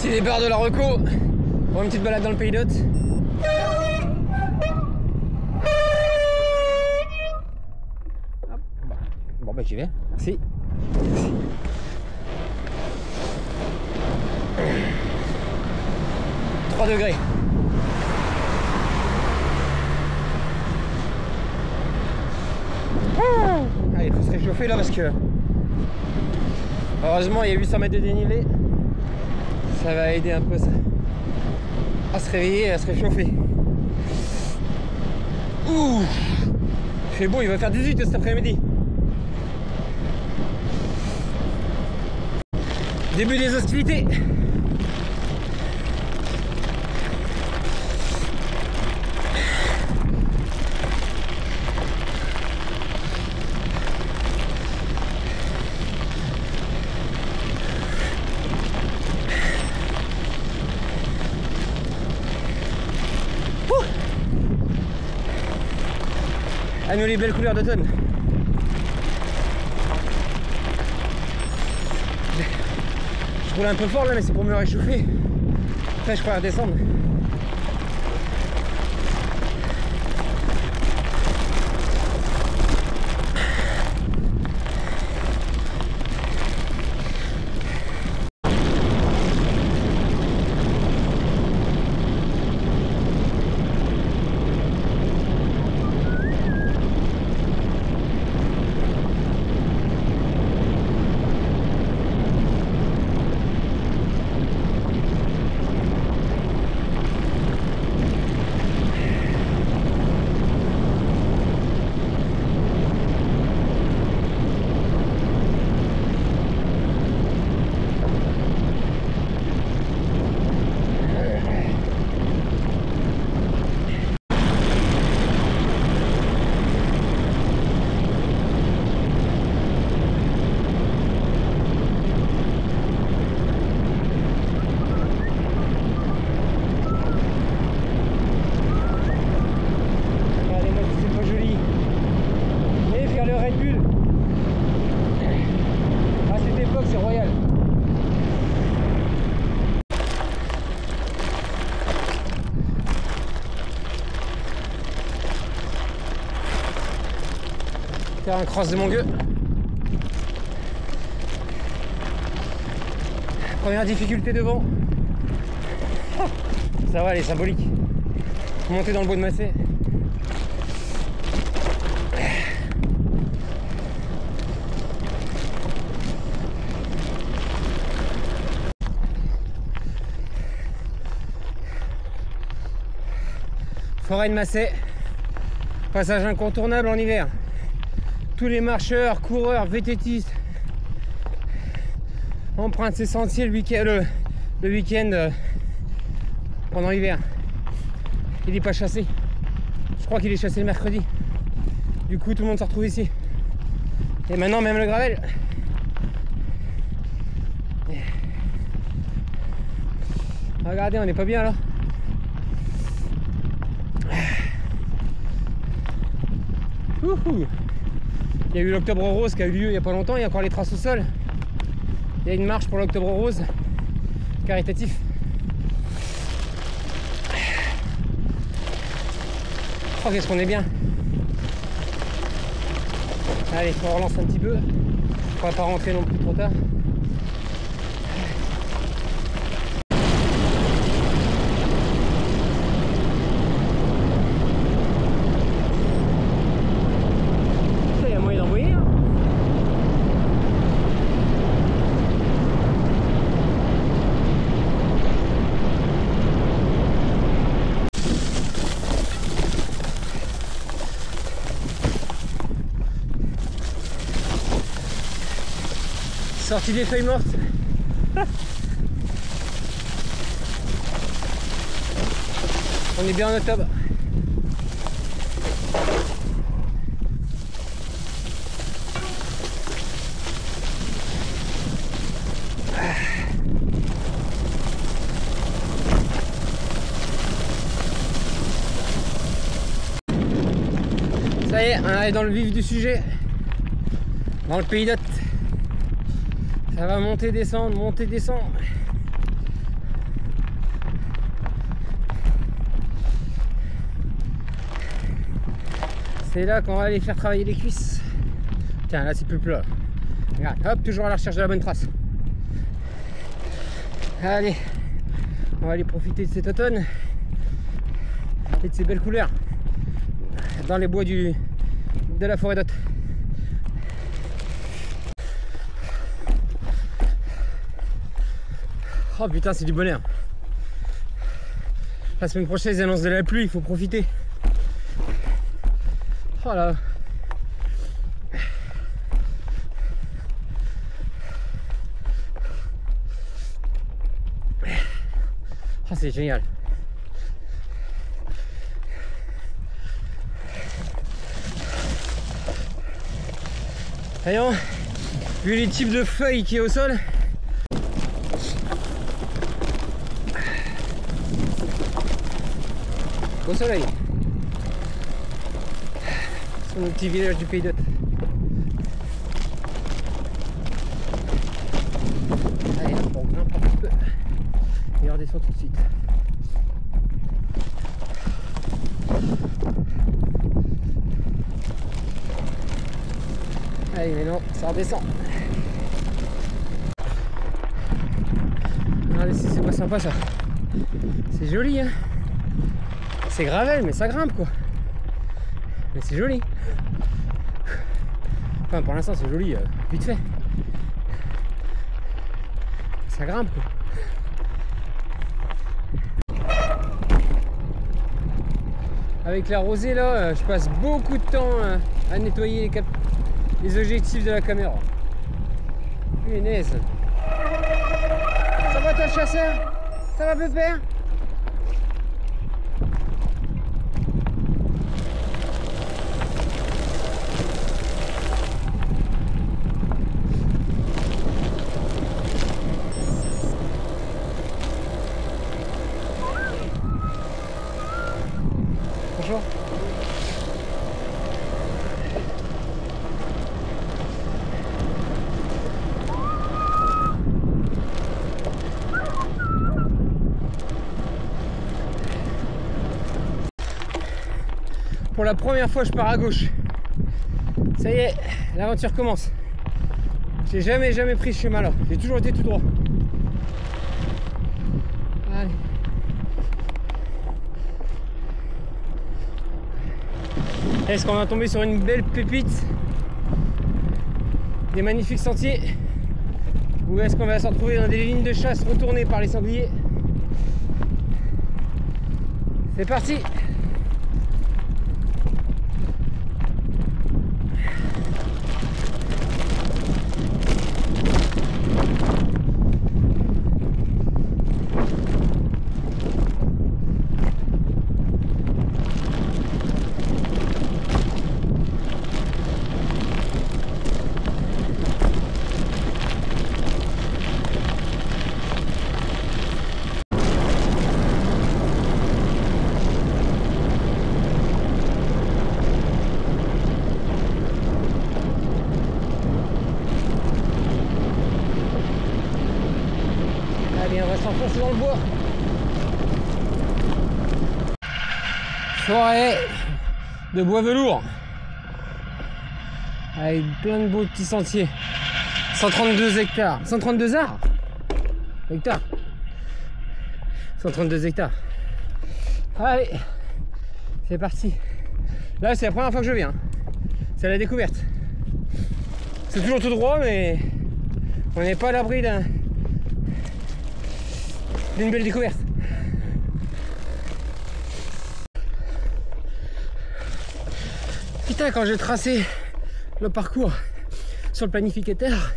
Petit départ de la reco pour une petite balade dans le pays d'Hôte. Bon bah j'y vais, merci. 3 degrés. Allez, il faut se réchauffer là parce que heureusement il y a 800 mètres de dénivelé. Ça va aider un peu ça à se réveiller et à se réchauffer. Ouh, il fait beau, il va faire 18 cet après-midi. Début des hostilités. À nous les belles couleurs d'automne. Je roule un peu fort là, mais c'est pour me réchauffer. Après je crois redescendre. Faire un cross de Montgueux. Première difficulté devant. Ça va, elle est symbolique. Monter dans le bois de Massé. Forêt de Massé. Passage incontournable en hiver. Tous les marcheurs, coureurs, vététistes empruntent ces sentiers le week-end pendant l'hiver. Il n'est pas chassé. Je crois qu'il est chassé le mercredi. Du coup, tout le monde se retrouve ici. Et maintenant, même le gravel. Regardez, on n'est pas bien là. Ouhou. Il y a eu l'Octobre Rose qui a eu lieu il n'y a pas longtemps, il y a encore les traces au sol. Il y a une marche pour l'Octobre Rose, caritatif. Oh, qu'est-ce qu'on est bien. Allez, on relance un petit peu. On va pas rentrer non plus trop tard. Sortie des feuilles mortes. On est bien en octobre. Ça y est, on arrive dans le vif du sujet. Dans le pays d'Hôte. Ça va monter, descendre, monter, descendre. C'est là qu'on va aller faire travailler les cuisses. Tiens, là c'est plus plat. Regarde, hop, toujours à la recherche de la bonne trace. Allez, on va aller profiter de cet automne et de ces belles couleurs dans les bois de la forêt d'Hôte. Oh putain, c'est du bonheur. La semaine prochaine, ils annoncent de la pluie, il faut profiter. Oh là. Oh, c'est génial. Voyons, vu les types de feuilles qui est au sol. Au soleil. C'est mon petit village du Pays d'Hôte. Allez, hop, on grimpe un petit peu et on redescend tout de suite. Allez, mais non, ça redescend. Regardez si c'est pas sympa ça. C'est joli, hein. C'est gravel, mais ça grimpe quoi. Mais c'est joli. Enfin, pour l'instant, c'est joli, vite fait. Ça grimpe quoi. Avec la rosée là, je passe beaucoup de temps à nettoyer les objectifs de la caméra. Punaise. Ça va toi le chasseur? Ça va Pépère? Bonjour. Pour la première fois, je pars à gauche. Ça y est, l'aventure commence. J'ai jamais pris ce chemin-là. J'ai toujours été tout droit. Allez. Est-ce qu'on va tomber sur une belle pépite? Des magnifiques sentiers? Ou est-ce qu'on va se retrouver dans des lignes de chasse retournées par les sangliers? C'est parti! Allez, on va s'enfoncer dans le bois. Forêt de bois velours. Avec plein de beaux petits sentiers. 132 hectares. 132 arbres. Hectares. 132 hectares. Allez, c'est parti. Là, c'est la première fois que je viens. C'est la découverte. C'est toujours tout droit, mais on n'est pas à l'abri d'une belle découverte. Putain, quand j'ai tracé le parcours sur le planificateur,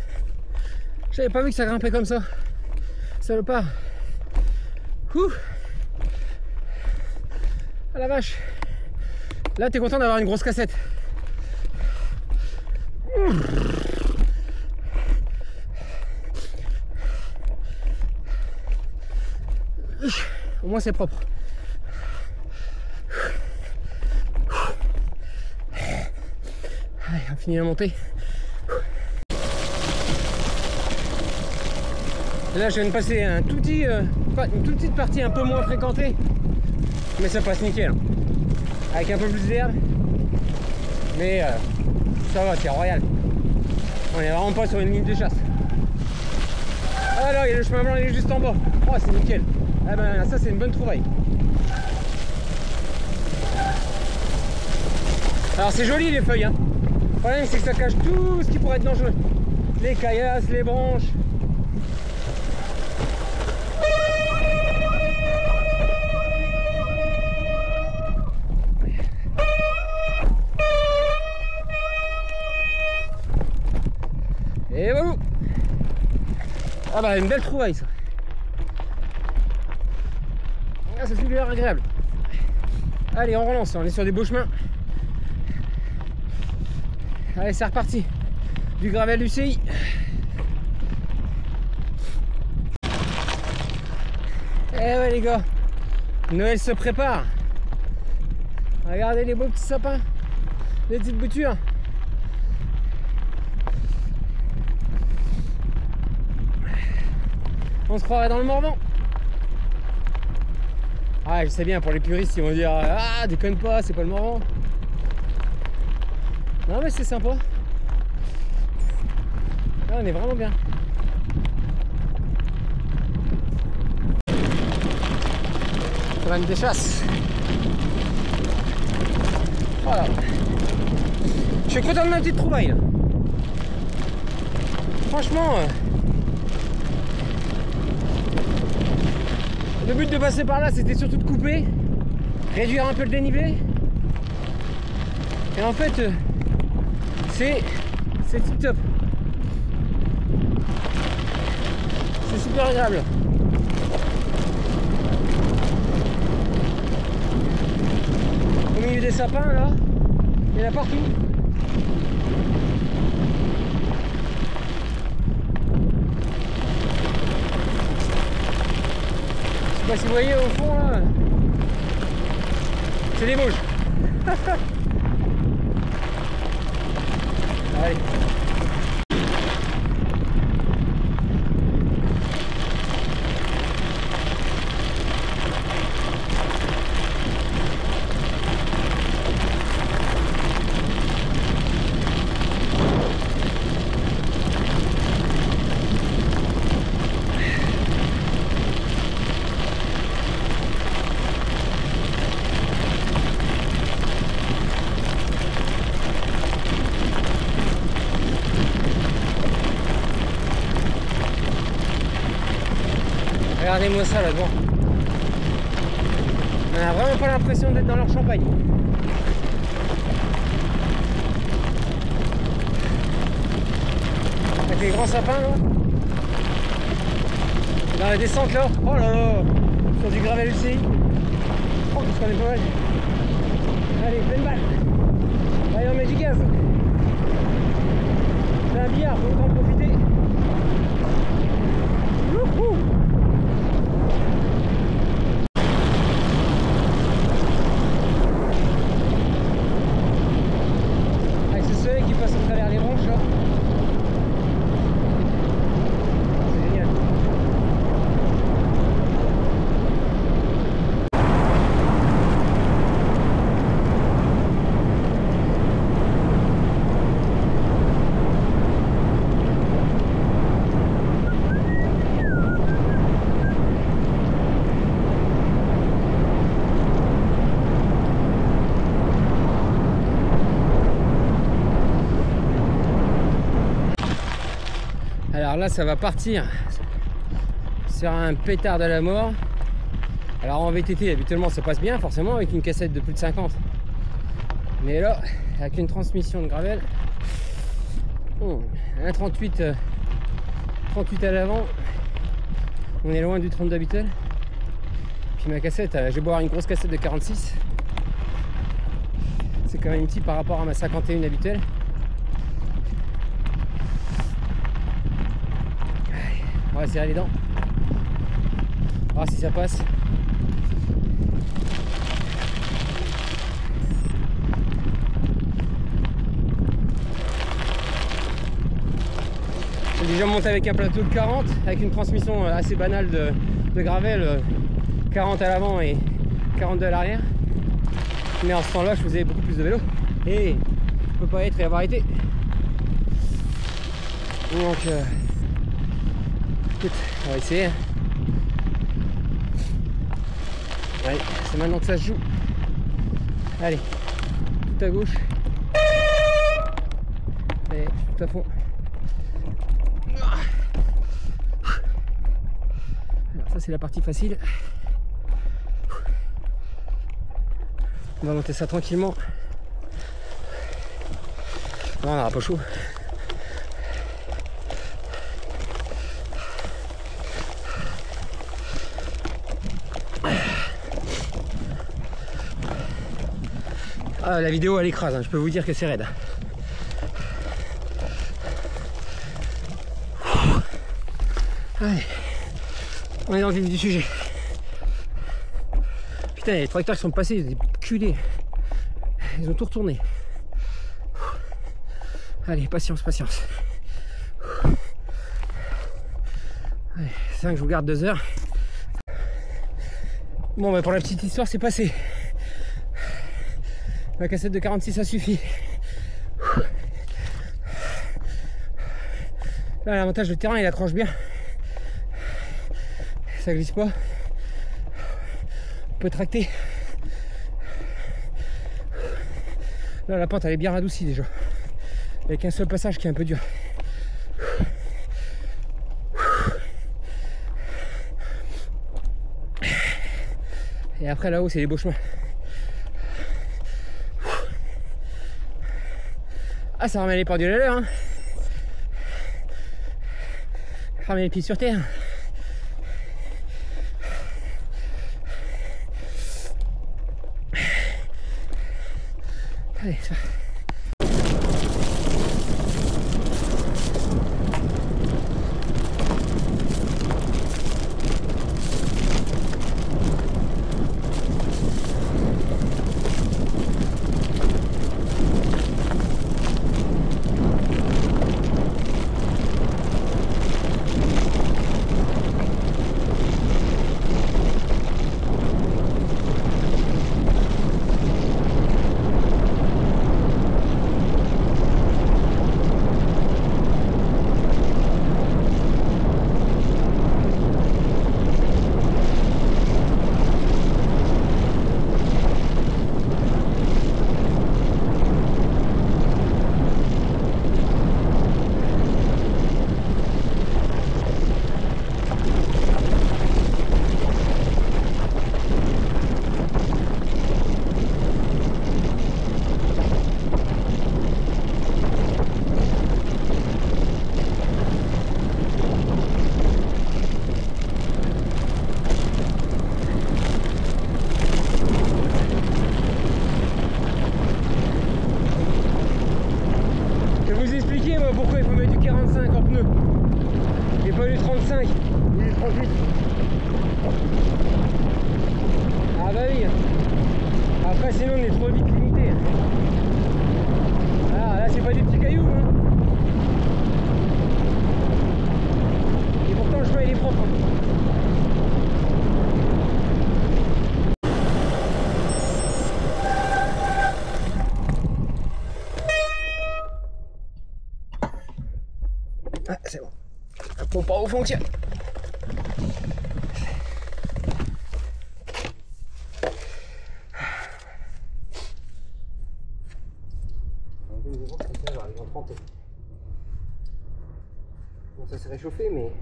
j'avais pas vu que ça grimpait comme ça. Salopard. Ouh. Ah la vache. Là, t'es content d'avoir une grosse cassette. Au moins c'est propre. Allez, on finit la montée. Et là je viens de passer un tout petit, une toute petite partie un peu moins fréquentée. Mais ça passe nickel. Avec un peu plus d'herbe. Mais ça va, c'est royal. On est vraiment pas sur une ligne de chasse. Ah là, il y a le chemin blanc, il est juste en bas. Oh, c'est nickel. Ah ben ça, c'est une bonne trouvaille. Alors c'est joli les feuilles, hein. Le problème c'est que ça cache tout ce qui pourrait être dangereux. Les caillasses, les branches. Et voilà. Ah bah une belle trouvaille ça. Ah, c'est super agréable. Allez, on relance, on est sur des beaux chemins. Allez, c'est reparti. Du gravel UCI. Eh ouais les gars, Noël se prépare. Regardez les beaux petits sapins, les petites boutures. On se croirait dans le Morvan. Ah, je sais bien, pour les puristes, ils vont dire ah, déconne pas, c'est pas le Morvan. Non mais c'est sympa. Là on est vraiment bien. Cabane des chasses. Voilà. Je suis content de ma petite trouvaille là. Franchement, le but de passer par là c'était surtout de couper, réduire un peu le dénivelé. Et en fait, c'est tip top. C'est super agréable. Au milieu des sapins là, il y en a partout. Je sais pas si vous voyez au fond là, c'est des mouches. Allez. Regardez-moi ça là-devant. On n'a vraiment pas l'impression d'être dans leur champagne. Avec les grands sapins là. Dans la descente là. Oh là là. Sur du gravel UCI. Oh, parce qu'on est pas mal. Allez, pleine balle. Allez, on met du gaz. C'est un billard, faut en profiter. Wouhou. Qui passe à travers les branches là. C'est génial. Alors là ça va partir sur un pétard de la mort. Alors en VTT habituellement ça passe bien forcément avec une cassette de plus de 50. Mais là avec une transmission de gravel, un 38 à l'avant, on est loin du 30 d'habituel. Puis ma cassette, je vais boire une grosse cassette de 46. C'est quand même petit par rapport à ma 51 habituelle. On va serrer les dents. On va voir si ça passe. J'ai déjà monté avec un plateau de 40, avec une transmission assez banale de gravel, 40 à l'avant et 42 à l'arrière. Mais en ce temps-là, je faisais beaucoup plus de vélo. Et je peux pas être et avoir été. Donc écoute, on va essayer. Allez, c'est maintenant que ça se joue. Allez, tout à gauche. Allez, tout à fond. Alors ça c'est la partie facile. On va monter ça tranquillement. Non, on n'aura pas chaud. Ah, la vidéo elle écrase, hein. Je peux vous dire que c'est raide. Allez, on est dans le vif du sujet. Putain, les tracteurs qui sont passés, des culés. Ils ont tout retourné. Allez, patience, patience. Allez, 5, je vous garde 2 heures. Bon, bah pour la petite histoire, c'est passé. La cassette de 46, ça suffit. Là, l'avantage, le terrain, il accroche bien. Ça glisse pas. On peut tracter. Là, la pente, elle est bien radoucie déjà. Avec un seul passage qui est un peu dur. Et après, là-haut, c'est les beaux chemins. Ah, ça remet les pendules à l'heure, hein. Ça remet les pieds sur terre. Allez, ça va. Pourquoi il faut mettre du 45 en pneu et pas du 35 ou du 38? Ah bah oui. Après sinon on est trop vite limité. Ah là c'est pas des petits cailloux, hein. Et pourtant le chemin il est propre, hein. Ah, c'est bon. La pompe en haut fonctionne. Bon, ça s'est réchauffé, mais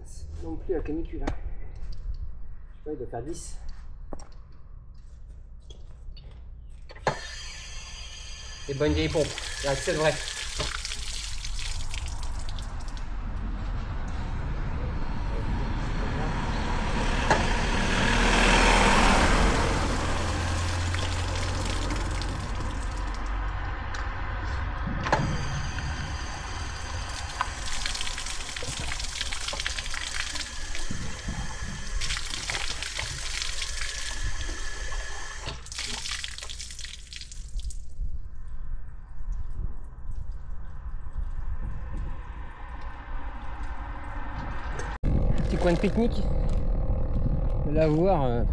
c'est non plus la canicule, hein. Je sais pas, il doit faire 10. Et bonne vieille pompe, c'est vrai. Petit coin de pique-nique. Là, voir,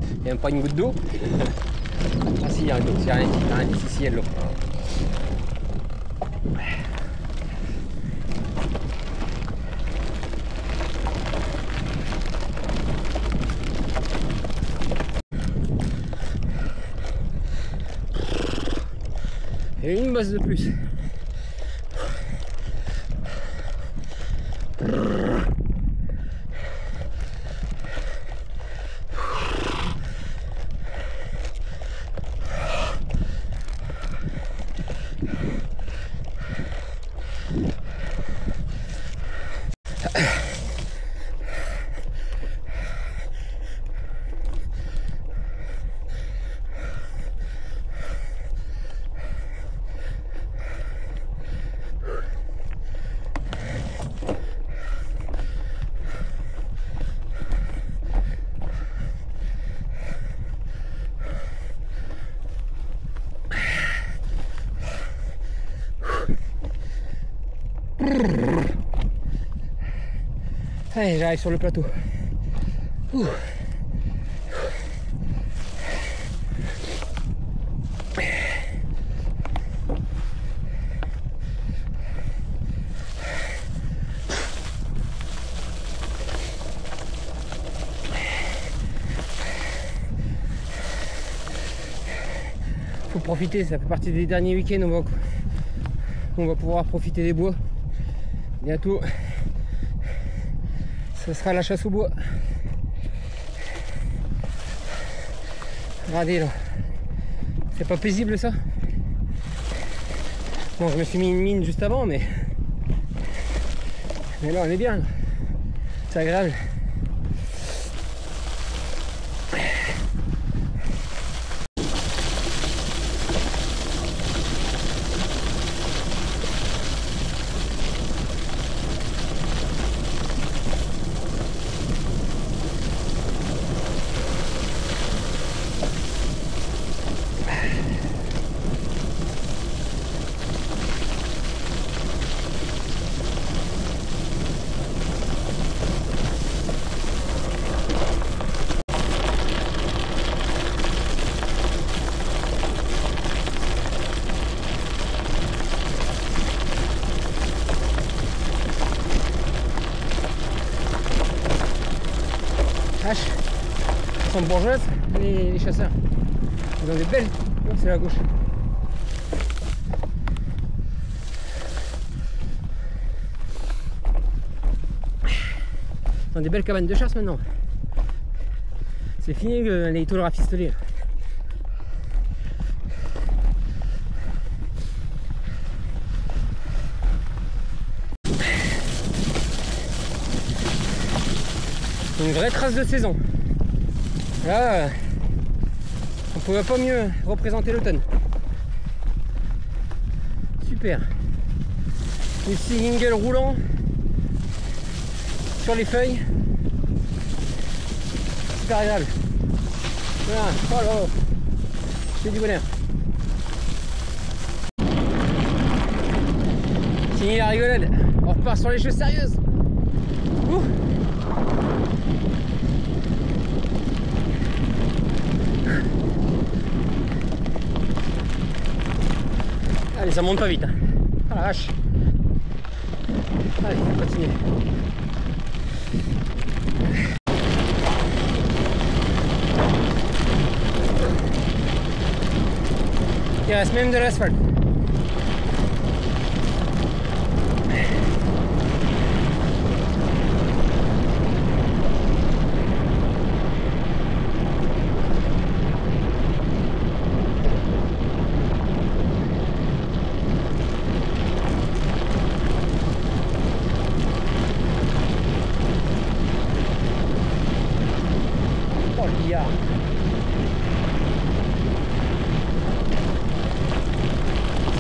il n'y a même pas une goutte d'eau. Ah si, il y a un indice ici, elle l'eau. Et une bosse de plus. Allez, j'arrive sur le plateau. Ouh. Faut profiter, ça fait partie des derniers week-ends où on va pouvoir profiter des bois. Bientôt, ce sera la chasse au bois. Regardez là, c'est pas paisible ça? Bon, je me suis mis une mine juste avant, mais là on est bien, c'est agréable. Ils sont bourgeoises, les chasseurs. Ils ont des belles. Non, c'est la gauche. Ils ont des belles cabanes de chasse maintenant. C'est fini les tôles rafistolées. Une vraie trace de saison. Là, on pouvait pas mieux représenter l'automne. Super. Les petits lingles roulants sur les feuilles. Super agréable. Voilà. Oh là, c'est du bonheur. Fini la rigolade. On repart sur les choses sérieuses. Ouh. Allez, ça monte pas vite. Ah la vache. Allez, on continue. Il reste même de l'asphalte.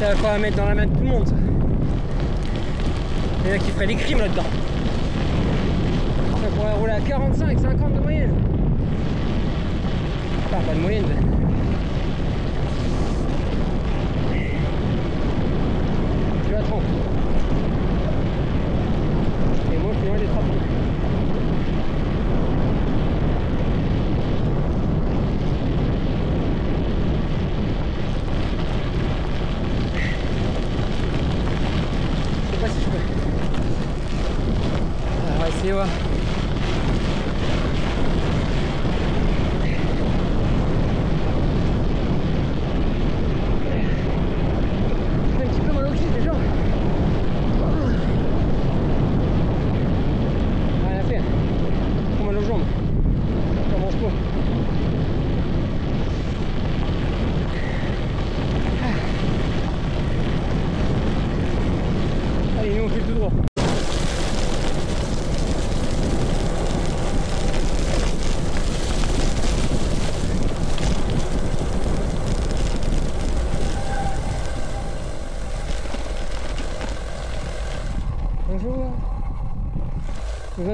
Ça va mettre dans la main de tout le monde ça. Il y en a qui feraient des crimes là-dedans. Ça pourrait rouler à 45, 50 de moyenne. Enfin pas de moyenne. Je suis à 30. Et moi je suis loin des 30.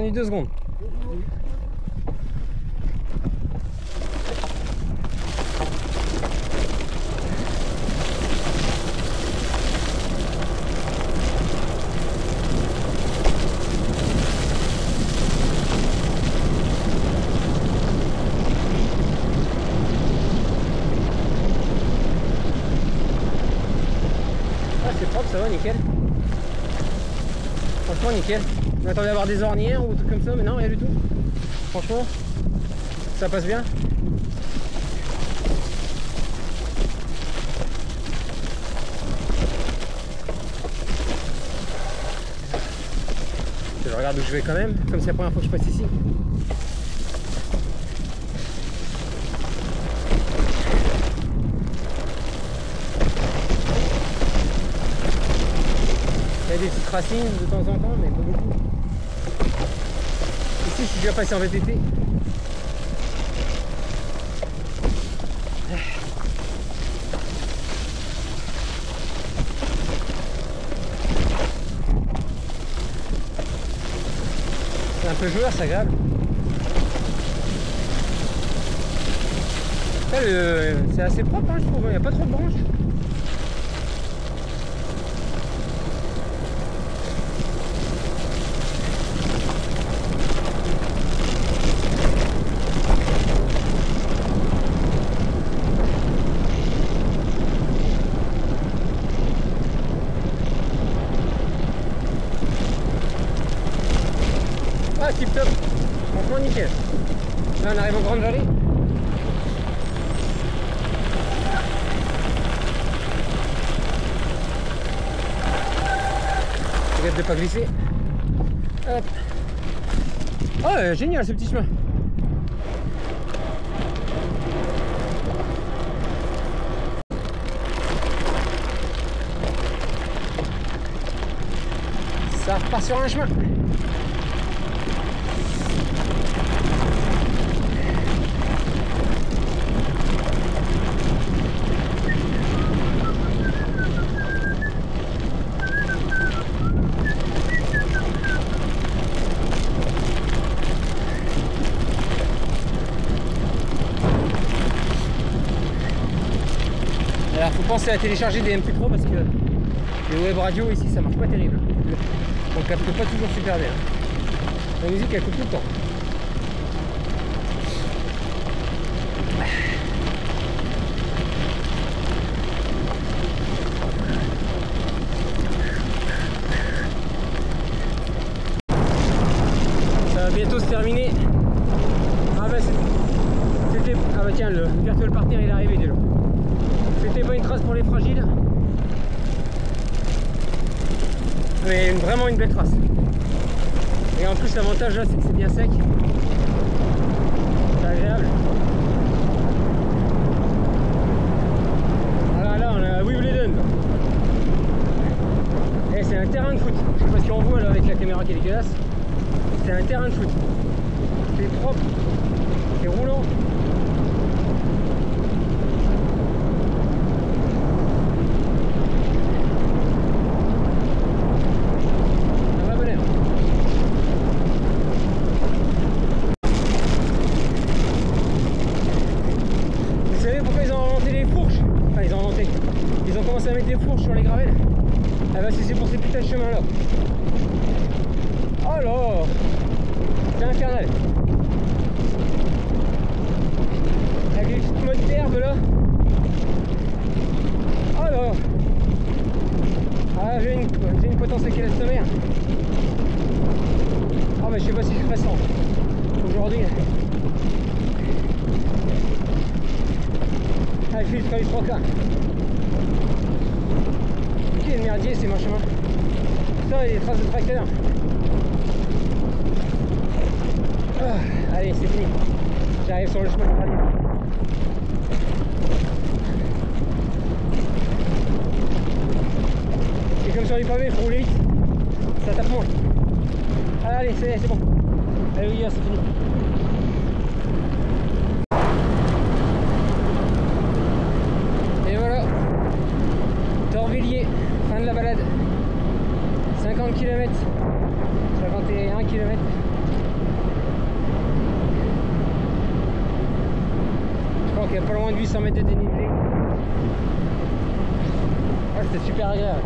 attendu 2 secondes. Ah, c'est propre, ça va, nickel. Franchement, nickel. On attendait à avoir des ornières ou des trucs comme ça, mais non, rien du tout. Franchement, ça passe bien. Je regarde où je vais quand même, comme c'est la première fois que je passe ici. Il y a des petites racines de temps en temps, mais pas beaucoup. Ici, je suis déjà passé en VTT. C'est un peu joueur, c'est agréable. C'est assez propre, hein, je trouve. Il n'y a pas trop de branches. Ah, tip top, franchement nickel. Là on arrive en Grande Vallée. Regarde de pas glisser. Hop. Oh génial ce petit chemin. Ça repart sur un chemin. Alors faut penser à télécharger des MP3 parce que les web radio ici ça marche pas terrible. On capte pas toujours super bien. La musique elle coupe tout le temps. Ça va bientôt se terminer. Ah bah c'était... Ah bah tiens, le virtual partner il est arrivé déjà. C'était pas une trace pour les fragiles. Mais vraiment une belle trace. Et en plus l'avantage là c'est que c'est bien sec. C'est agréable. Alors là on a Wimbledon. Et c'est un terrain de foot. Je sais pas si on voit là avec la caméra qui est dégueulasse. C'est un terrain de foot. C'est propre. C'est roulant. Ils ont commencé à mettre des fourches sur les gravelles. Ah bah c'est pour ces putains de chemins là. Oh là, c'est infernal. Avec les petites modes d'herbe là. Oh là. Ah j'ai une potentielle qui laisse sa mère. Ah bah je sais pas si je ferai ça aujourd'hui. Ah, je filtre les 3 quarts. Quel merdier c'est mon chemin. Putain, il y a des traces de tracteur. Ah, allez, c'est fini. J'arrive sur le chemin de rallye. C'est comme sur les pavés, il faut rouler vite. Ça tape moins. Allez, c'est bon. Allez, oui, c'est fini. Torvilliers, fin de la balade. 50 km, 51 km. pas loin de 800 mètres de dénivelé. Ah, c'était super agréable.